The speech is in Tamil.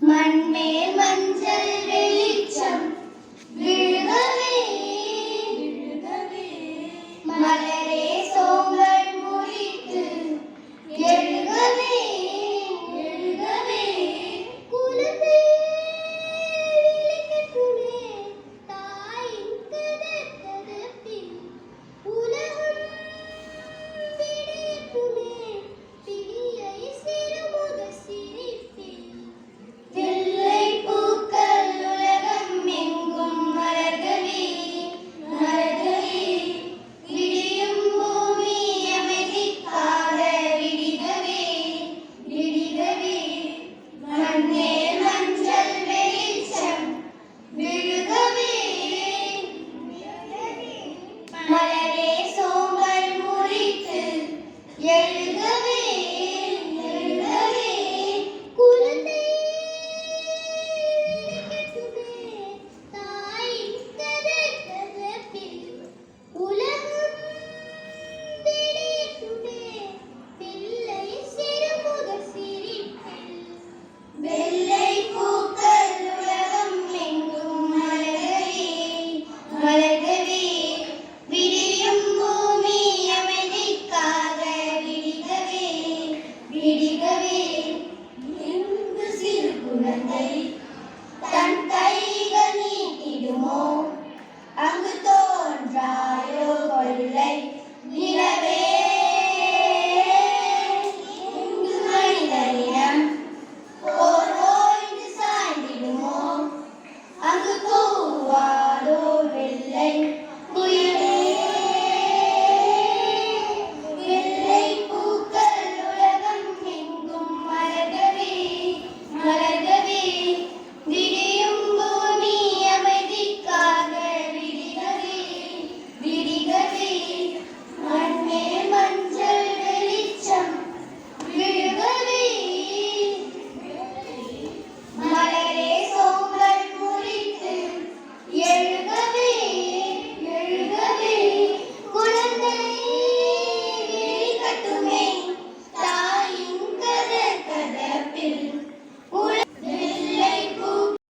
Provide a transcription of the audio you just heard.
மண்மேல் மஞ்சள் வெளிச்சம் விழுகவே மலரே சோம்பல் முறித்து எழுகவே குலத்தை விளக்கட்டுமே தாயின் கதகதப்பில் உலகம் விடியட்டுமே பிள்ளை சிறுமுக சிரிப்பில் வெள்ளை பூக்கள் உலகம் எங்கும் மலர்கவே விடியும் பூமி அமைதிக்காக விடிகவே மண்மேல் மஞ்சள் வெளிச்சம் விழுகவே மலரே சோம்பல் முறித்து எழுகவே குலத்தை விளக்கட்டுமே தாயின் கதகதப்பில் உலகம் விடியட்டுமே பிள்ளை சிறுமுக சிரிப்பில் வெள்ளை பூக்கள் உலகம் எங்கும் மலர்கவே விடியும் பூமி அமைதிக்காக விடிகவே எங்கு சிறு குழந்தை